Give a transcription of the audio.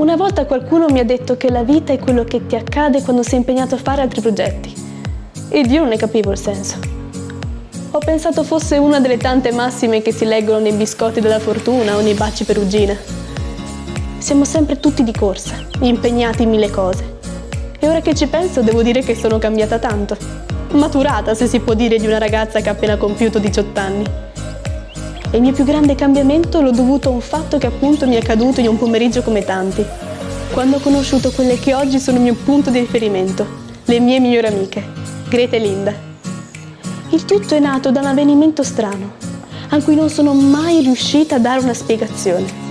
Una volta qualcuno mi ha detto che la vita è quello che ti accade quando sei impegnato a fare altri progetti. Ed io non ne capivo il senso. Ho pensato fosse una delle tante massime che si leggono nei biscotti della fortuna o nei baci perugina. Siamo sempre tutti di corsa, impegnati in mille cose. E ora che ci penso devo dire che sono cambiata tanto. Maturata, se si può dire, di una ragazza che ha appena compiuto 18 anni. E il mio più grande cambiamento l'ho dovuto a un fatto che appunto mi è accaduto in un pomeriggio come tanti, quando ho conosciuto quelle che oggi sono il mio punto di riferimento, le mie migliori amiche, Greta e Linda. Il tutto è nato da un avvenimento strano, a cui non sono mai riuscita a dare una spiegazione.